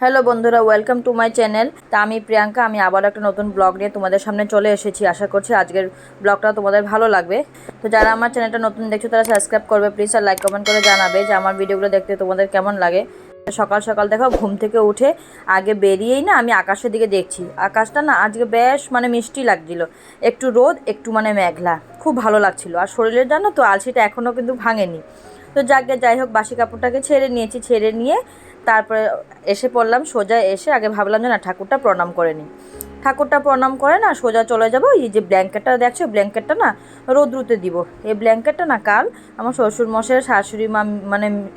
Hello বন্ধুরা, welcome to my channel. তা আমি প্রিয়াঙ্কা, আমি আবার একটা নতুন ব্লগ নিয়ে তোমাদের সামনে চলে এসেছি। আশা করছি আজকের ব্লগটা তোমাদের ভালো লাগবে। তো যারা আমার চ্যানেলটা নতুন দেখছো তারা সাবস্ক্রাইব করবে প্লিজ, আর লাইক কমেন্ট করে জানাবে যে আমার ভিডিওগুলো দেখতে তোমাদের কেমন লাগে। সকাল সকাল দেখো ঘুম থেকে উঠে আগে বেরিয়েই না আমি আকাশের দিকে দেখছি। আকাশটা না আজকে বেশ মিষ্টি লাগছিল, একটু রোদ একটু মেঘলা, খুব ভালো লাগছিল। আর শরীরের জানো তো আলসিটা এখনও কিন্তু ভাঙেনি। তো যাই হোক বাসি কাপড়টাকে ছেড়ে নিয়েছি, ছেড়ে নিয়ে তারপরে এসে পড়লাম। সোজা এসে আগে ভাবলাম যে না ঠাকুরটা প্রণাম করে নিই। ঠাকুরটা প্রণাম করে না সোজা চলে যাব। এই যে ব্ল্যাঙ্কেটটা দেখছো, ব্ল্যাঙ্কেটটা না রোদ্রুতে দিব। এই ব্ল্যাঙ্কেটটা না কাল আমার শ্বশুরমশাই শাশুড়ি মা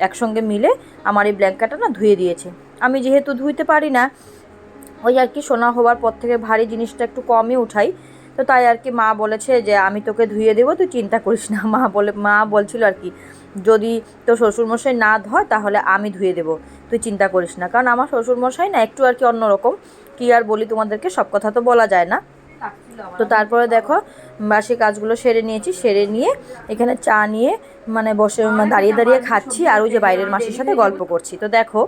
একসঙ্গে মিলে আমার এই ব্ল্যাঙ্কেটটা না ধুয়ে দিয়েছে। আমি যেহেতু ধুইতে পারি না, ওই আর কি সোনা হওয়ার পর থেকে ভারী জিনিসটা একটু কমই উঠাই। তো তাই আর কি মা বলেছে যে আমি তোকে ধুয়ে দেবো, তুই চিন্তা করিস না। মা বলছিল আর কি যদি তোর শ্বশুরমশাই না ধয় তাহলে আমি ধুয়ে দেবো, তুই চিন্তা করিস না। কারণ আমার শ্বশুরমশাই না একটু আর কি অন্যরকম। কী আর বলি তোমাদেরকে, সব কথা তো বলা যায় না। তো তারপরে দেখো বাসি কাজগুলো সেরে নিয়েছি, সেরে নিয়ে এখানে চা নিয়ে বসে দাঁড়িয়ে দাঁড়িয়ে খাচ্ছি, আর ওই যে বাইরের মাসির সাথে গল্প করছি। তো দেখো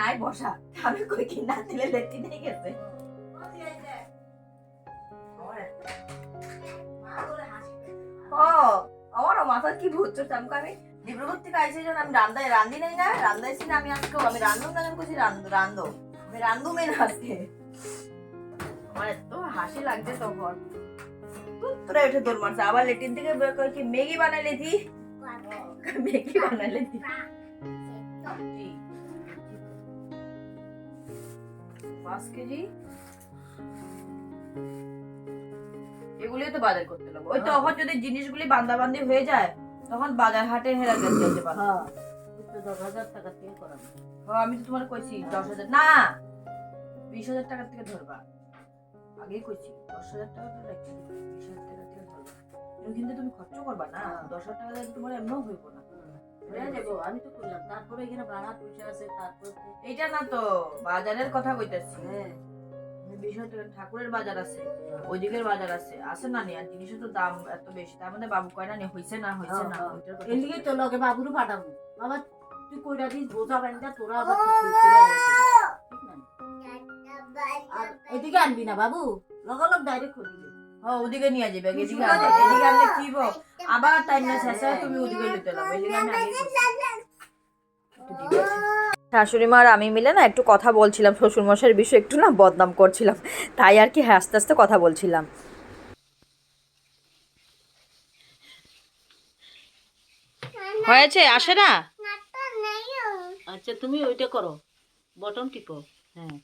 নাই বসা, আমি কই কি না দিলে লেটি নেই গেছে। ও আমারও মাথা কি ভূত চড়ছে। আমি ডিব্রুগড় থেকে আইসি যখন আমি রান্ধি নাই না, রান্ধাইছি না আমি আজকে। আমি রান্ধুম না, আমি কইছি রান্ধো আমি রান্ধুমই না আজকে। আমার এত হাসি লাগছে তখন। তোরা উঠে দৌড় মারছে আবার লেটিন থেকে কি ম্যাগি বানাইলে দি, ম্যাগি বানাইলে দি 5 কেজি। এগুলি তো বাজার করতে লাগবে। ওই তখন যদি জিনিসগুলি বান্দাবান্দি হয়ে যায় তখন বাজার হাটে হেরা যেতে পারো। 10,000 টাকা থেকে করাবো। আমি তো তোমার কইছি 10,000 না 20,000 টাকা থেকে ধরবা। আগেই কইছি 10,000 টাকা তো রাখছি, 20,000 টাকা থেকে ধরবা। কিন্তু তুমি খরচ করবা না, 10,000 টাকা দিয়ে তোমার এমনও হইব না। আমি তো করলাম, তারপরে এখানে ভাড়া পয়সা আছে, তারপর এইটা না তো বাজারের কথা কইতাছি। হ্যাঁ বিষয়টা ঠাকুরের বাজার আছে, ওইদিকের বাজার আছে, আছে না নি। আর জিনিসের তো দাম এত বেশি, তার মধ্যে বাবু কয় না নি হইছে না হইছে না। এদিকে তো লগে বাবুরও পাঠাবো। বাবা তুই কইরা দিস বোঝা বাইন্দা, তোরা আবার আর এদিকে আনবি না বাবু, লগালগ ডাইরেক্ট করে দিবি। হ্যাঁ ওদিকে নিয়ে যাবে, এদিকে আনলে কি হবো আবার টাইম না শেষ হয়, তুমি ওদিকে নিতে লাগবে। এদিকে আমি আগে শাশুড়ি মা আর আমি মিলে না একটু কথা বলছিলাম, শ্বশুরমশাইয়ের বিষয়ে একটু না বদনাম করছিলাম, তাই আর কি আস্তে আস্তে কথা বলছিলাম। হয়েছে আসে না। আচ্ছা তুমি ওইটা করো, বটন টিপো। হ্যাঁ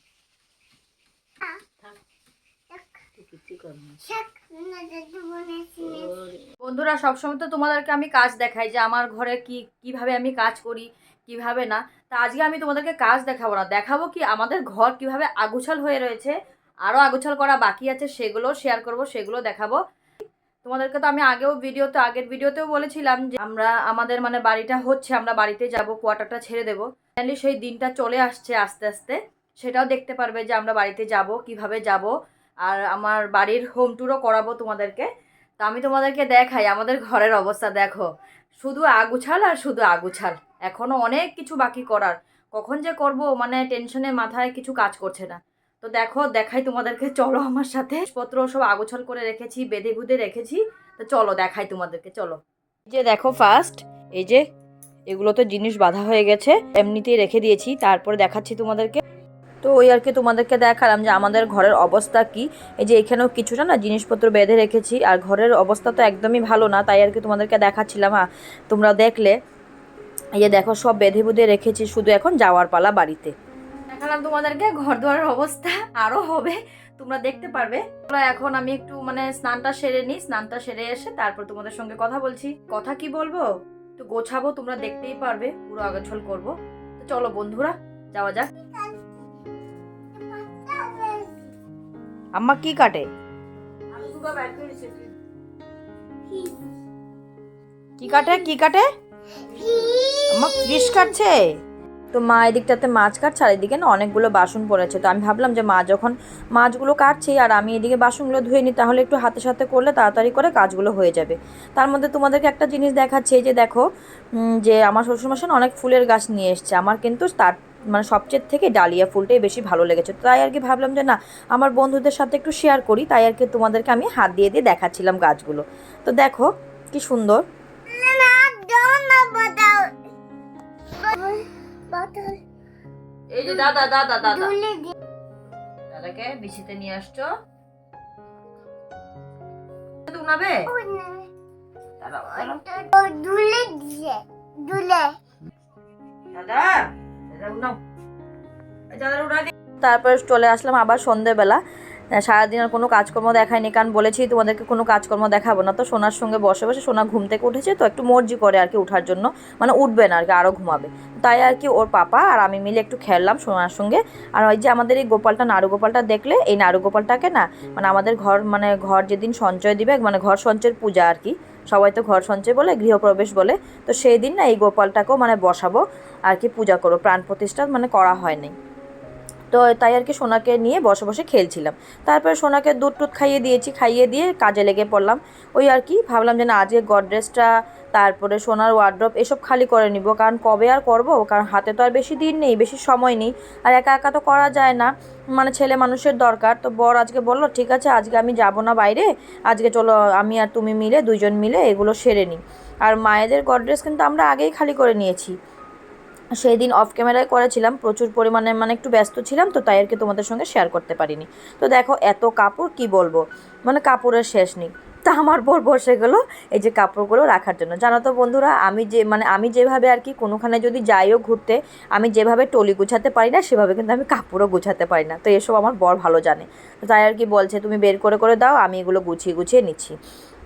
বন্ধুরা সবসময় তো তোমাদেরকে আমি কাজ দেখাই যে আমার ঘরে কিভাবে আমি কাজ করি, কিভাবে না। তা আজকে আমি তোমাদেরকে কাজ দেখাবো না, দেখাবো কি আমাদের ঘর কিভাবে আগুছাল হয়ে রয়েছে, আরও আগুছাল করা বাকি আছে, সেগুলো শেয়ার করব, সেগুলো দেখাবো তোমাদেরকে। তো আমি আগের ভিডিওতেও বলেছিলাম যে আমাদের বাড়িটা হচ্ছে, আমরা বাড়িতে যাব, কোয়ার্টারটা ছেড়ে দেবো। ফাইনালি সেই দিনটা চলে আসছে আস্তে আস্তে, সেটাও দেখতে পারবে যে আমরা বাড়িতে যাব, কিভাবে যাব, আর আমার বাড়ির হোম ট্যুরও করাবো তোমাদেরকে। তো আমি তোমাদেরকে দেখাই আমাদের ঘরের অবস্থা। দেখো শুধু আগুছাল আর শুধু আগুছাল, এখনও অনেক কিছু বাকি করার, কখন যে করব টেনশনে মাথায় কিছু কাজ করছে না। তো দেখো দেখাই তোমাদেরকে, চলো আমার সাথে। পত্র সব আগোছাল করে রেখেছি, বেঁধে বুঁধে রেখেছি। তো চলো দেখাই তোমাদেরকে, চলো। এই যে দেখো ফার্স্ট এই যে এগুলো তো জিনিস বাঁধা হয়ে গেছে, এমনিতেই রেখে দিয়েছি, তারপরে দেখাচ্ছি তোমাদেরকে। তো ওই আর কি তোমাদেরকে দেখালাম যে আমাদের ঘরের অবস্থা কি। এই যে এখানেও কিছুটা না জিনিসপত্র বেঁধে রেখেছি, আর ঘরের অবস্থা তো একদমই ভালো না, তাই আর কি তোমাদেরকে দেখাচ্ছিলাম। তোমরা দেখলে এই যে দেখো সব বেঁধে বুঁধে রেখেছি, শুধু এখন যাওয়ার পালা বাড়িতে। দেখালাম তোমাদেরকে ঘর দুয়ারের অবস্থা, আরও হবে তোমরা দেখতে পারবে। এখন আমি একটু স্নানটা সেরে নিই, স্নানটা সেরে এসে তারপর তোমাদের সঙ্গে কথা বলছি। কথা কি বলবো, তো গোছাবো, তোমরা দেখতেই পারবে, পুরো আগাছল করবো। তো চলো বন্ধুরা যাওয়া যাক। আম্মা কি কাটে, কি কাটে আম্মা ফিশ কাটছে। তো মা এদিকটাতে মাছ কাটছে আর এদিকে না অনেকগুলো বাসন পড়েছে। তো আমি ভাবলাম যে মা যখন মাছগুলো কাটছে আর আমি এদিকে বাসনগুলো ধুয়ে নিই, তাহলে একটু হাতে সাথে করলে তাড়াতাড়ি করে কাজগুলো হয়ে যাবে। তার মধ্যে তোমাদেরকে একটা জিনিস দেখাচ্ছে, এই যে দেখো যে আমার শ্বশুরমশাই অনেক ফুলের গাছ নিয়ে এসছে। আমার কিন্তু তার মানে সবচেয়ে থেকে ডালিয়া ফুলটাই বেশি ভালো লেগেছে। তাই আর কি ভাবলাম যে না, আমার বন্ধুদের সাথে একটু শেয়ার করি, তাই আর কি তোমাদেরকে আমি হাত দিয়ে দিয়ে দেখাচ্ছিলাম গাছগুলো। তো দেখো কি সুন্দর। এই যে দাদা দাদা দাদা দাদাকে বিছিতে নিয়ে আসছো, উনাবে তারপরে চলে আসলাম আবার সন্ধ্যেবেলা। সারাদিন আর কোনো কাজকর্ম দেখায়নি, কারণ বলেছি তোমাদেরকে কোনো কাজকর্ম দেখাবো না। তো সোনার সঙ্গে বসে বসে, সোনা ঘুম থেকে উঠেছে তো একটু মর্জি করে আর কি ওঠার জন্য, মানে উঠবে না আর কি, আরও ঘুমাবে। তাই আর কি ওর পাপা আর আমি মিলে একটু খেললাম সোনার সঙ্গে। আর ওই যে আমাদের এই গোপালটা, নাড়ু গোপালটা দেখলে, এই নাড়ু গোপালটাকে না মানে আমাদের ঘর যেদিন সঞ্চয় দিবে, মানে ঘর সঞ্চয়ের পূজা আর কি, সবাই তো ঘর সঞ্চয় বলে, গৃহপ্রবেশ বলে। তো সেই দিন না এই গোপালটাকেও মানে বসাবো আর কি, পূজা করবো, প্রাণ প্রতিষ্ঠা মানে করা হয়নি। তো তাই আর কি সোনাকে নিয়ে বসে বসে খেলছিলাম। তারপরে সোনাকে দুধ টুধ খাইয়ে দিয়েছি, খাইয়ে দিয়ে কাজে লেগে পড়লাম। ওই আর কি ভাবলাম যে না, আজকে গডরেজটা, তারপরে সোনার ওয়ার্ড্রপ এসব খালি করে নিব, কারণ কবে আর করব, কারণ হাতে তো আর বেশি দিন নেই, বেশি সময় নেই, আর একা একা তো করা যায় না, মানে ছেলে মানুষের দরকার। তো বর আজকে বললো ঠিক আছে আজকে আমি যাব না বাইরে, আজকে চলো আমি আর তুমি মিলে, দুইজন মিলে এগুলো সেরে নিই। আর মায়েদের গডরেজ কিন্তু আমরা আগেই খালি করে নিয়েছি, সেই দিন অফ ক্যামেরায় করেছিলাম, প্রচুর পরিমাণে মানে একটু ব্যস্ত ছিলাম, তো তাই আর কি তোমাদের সঙ্গে শেয়ার করতে পারিনি। তো দেখো এত কাপড় কি বলবো, মানে কাপড়ের শেষ নেই। তা আমার বর বসে গেলো এই যে কাপড়গুলো রাখার জন্য। জানো তো বন্ধুরা, আমি যেভাবে আর কি কোনোখানে যদি যাইও ঘুরতে, আমি যেভাবে টলি গুছাতে পারি না, সেভাবে কিন্তু আমি কাপড়ও গুছাতে পারি না। তো এসব আমার বর ভালো জানে। তো তাই আর কি বলছে তুমি বের করে করে দাও, আমি এগুলো গুছিয়ে গুছিয়ে নিচ্ছি,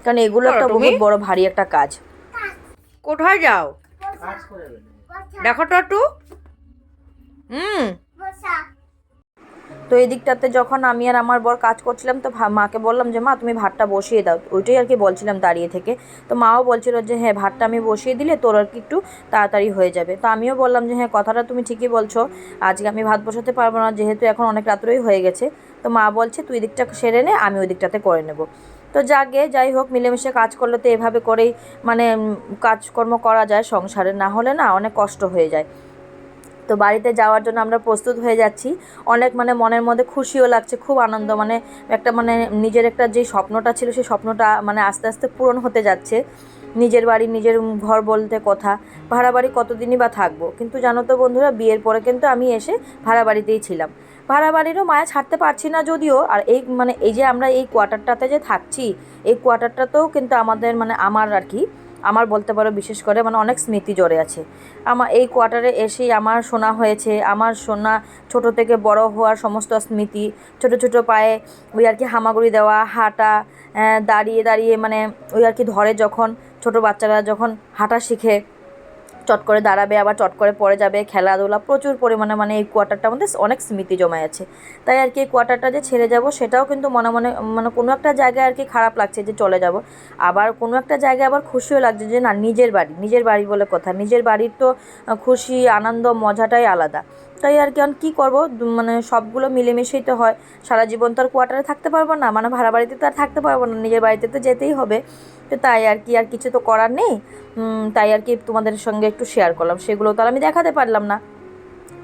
কারণ এগুলো একটা বহুত বড় ভারী একটা কাজ। কোথায় যাও দেখো তো একটু। তো এই দিকটাতে যখন আমি আর আমার বর কাজ করছিলাম, তো মাকে বললাম যে মা তুমি ভাতটা বসিয়ে দাও, ওইটাই আর কি বলছিলাম দাঁড়িয়ে থেকে। তো মাও বলছিল যে হ্যাঁ ভাতটা আমি বসিয়ে দিলে তোর আর কি একটু তাড়াতাড়ি হয়ে যাবে। তো আমিও বললাম যে হ্যাঁ কথাটা তুমি ঠিকই বলছো, আজকে আমি ভাত বসাতে পারবো না, যেহেতু এখন অনেক রাত্রই হয়ে গেছে। তো মা বলছে তুই দিকটা সেরে নে, আমি ওই দিকটাতে করে নেব। তো যাই হোক, মিলেমিশে কাজ করলে তো এভাবে করেই মানে কাজকর্ম করা যায় সংসারে, না হলে না অনেক কষ্ট হয়ে যায়। তো বাড়িতে যাওয়ার জন্য আমরা প্রস্তুত হয়ে যাচ্ছি, অনেক মানে মনের মধ্যে খুশিও লাগছে, খুব আনন্দ, মানে একটা মানে নিজের একটা যে স্বপ্নটা ছিল সেই স্বপ্নটা মানে আস্তে আস্তে পূরণ হতে যাচ্ছে। নিজের বাড়ি, নিজের ঘর বলতে কথা, ভাড়া বাড়ি কতদিনই বা থাকবো। কিন্তু জানো তো বন্ধুরা, বিয়ের পরে কিন্তু আমি এসে ভাড়া বাড়িতেই ছিলাম, ভাড়া বাড়িরও মায়া ছাড়তে পারছি না যদিও। আর এই যে আমরা এই কোয়ার্টারটাতে যে থাকছি, এই কোয়ার্টারটাতেও কিন্তু আমাদের মানে আমার আর কি, আমার বলতে পারো বিশেষ করে মানে অনেক স্মৃতি জড়ে আছে। আমার এই কোয়ার্টারে এসেই আমার শোনা হয়েছে, আমার শোনা ছোট থেকে বড় হওয়ার সমস্ত স্মৃতি, ছোট ছোট পায়ে ওই আর কি হামাগুড়ি দেওয়া, হাঁটা, দাঁড়িয়ে দাঁড়িয়ে মানে ওই আর কি ধরে যখন ছোট বাচ্চারা যখন হাঁটা শিখে, চট করে দাঁড়াবে আবার চট করে পড়ে যাবে, খেলাধুলা প্রচুর পরিমাণে, মানে এই কোয়ার্টারটার মধ্যে অনেক স্মৃতি জমা আছে। তাই আর কি এই কোয়ার্টারটা যে ছেড়ে যাব, সেটাও কিন্তু মনে মনে মানে কোনো একটা জায়গায় আর কি খারাপ লাগছে যে চলে যাব, আবার কোনো একটা জায়গায় আবার খুশিও লাগছে যে না, নিজের বাড়ি বলে কথা, নিজের বাড়ির তো খুশি আনন্দ মজাটাই আলাদা। তাই আর কি কী করবো, মানে সবগুলো মিলেমিশেই তো হয়, সারা জীবন তো আর কোয়ার্টারে থাকতে পারবো না, মানে ভাড়া বাড়িতে তো আর থাকতে পারবো না, নিজের বাড়িতে তো যেতেই হবে। তো তাই আর কি, আর কিছু তো করার নেই। তাই আর কি তোমাদের সঙ্গে একটু শেয়ার করলাম, সেগুলো তো আর আমি দেখাতে পারলাম না।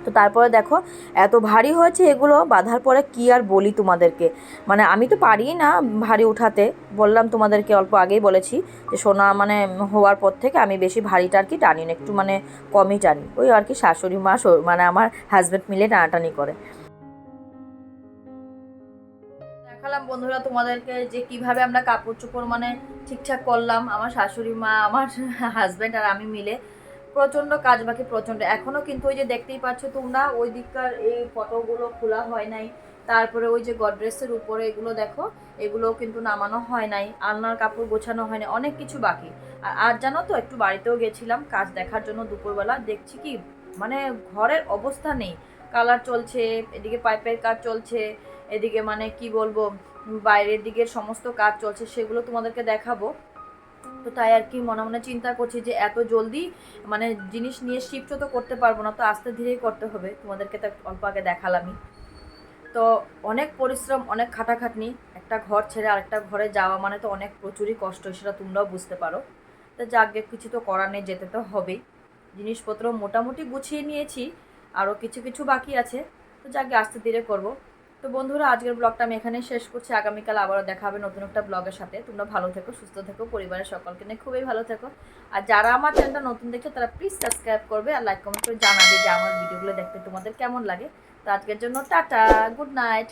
তো তারপরে দেখো এত ভারী হয়েছে এগুলো, বাঁধার পরে কি আর বলি তোমাদেরকে, মানে আমি তো পারি না ভারী উঠাতে, বললাম তোমাদেরকে অল্প আগেই বলেছি যে সোনা মানে হওয়ার পর থেকে আমি বেশি ভারীটা আর কি টানি না, একটু মানে কমই টানি, ওই আর কি শাশুড়ি মা মানে আমার হাজব্যান্ড মিলে টানাটানি করে। দেখালাম বন্ধুরা তোমাদেরকে যে কিভাবে আমরা কাপড় চোপড় মানে ঠিকঠাক করলাম, আমার শাশুড়ি মা, আমার হাজব্যান্ড আর আমি মিলে। প্রচণ্ড কাজ বাকি, প্রচণ্ড এখনও, কিন্তু ওই যে দেখতেই পাচ্ছ তোমরা ওই দিককার এই ফটোগুলো খোলা হয় নাই, তারপরে ওই যে গডরেজের উপরে এগুলো দেখো, এগুলোও কিন্তু নামানো হয় নাই, আলনার কাপড় গোছানো হয় না, অনেক কিছু বাকি। আর জানো তো একটু বাড়িতেও গেছিলাম কাজ দেখার জন্য দুপুরবেলা, দেখছি কি মানে ঘরের অবস্থা নেই, কালার চলছে, এদিকে পাইপের কাজ চলছে, এদিকে মানে কি বলবো বাইরের দিকের সমস্ত কাজ চলছে, সেগুলো তোমাদেরকে দেখাবো। তো তাই আর কি মনে মনে চিন্তা করছি যে এত জলদি মানে জিনিস নিয়ে শিফটও তো করতে পারবো না, তো আস্তে ধীরেই করতে হবে। তোমাদেরকে তো অল্প আগে দেখালামই। তো অনেক পরিশ্রম, অনেক খাটাখাটনি। একটা ঘর ছেড়ে আরেকটা ঘরে যাওয়া মানে তো অনেক প্রচুরই কষ্ট, সেটা তোমরাও বুঝতে পারো। তো যাকে কিছু তো করার নেই, যেতে তো হবেই। জিনিসপত্র মোটামুটি গুছিয়ে নিয়েছি, আরও কিছু কিছু বাকি আছে। তো যাকে আস্তে ধীরে করবো। তো বন্ধুরা, আজকের ব্লগটা আমি এখানেই শেষ করছি। আগামীকাল আবারও দেখা হবে নতুন একটা ব্লগের সাথে। তোমরা ভালো থেকো, সুস্থ থেকো, পরিবারের সকলকে নিয়ে খুবই ভালো থেকো। আর যারা আমার চ্যানেলটা নতুন দেখছো তারা প্লিজ সাবস্ক্রাইব করবে আর লাইক কমেন্ট করে জানাবে যে আমার ভিডিওগুলো দেখতে তোমাদের কেমন লাগে। তো আজকের জন্য টাটা, গুড নাইট।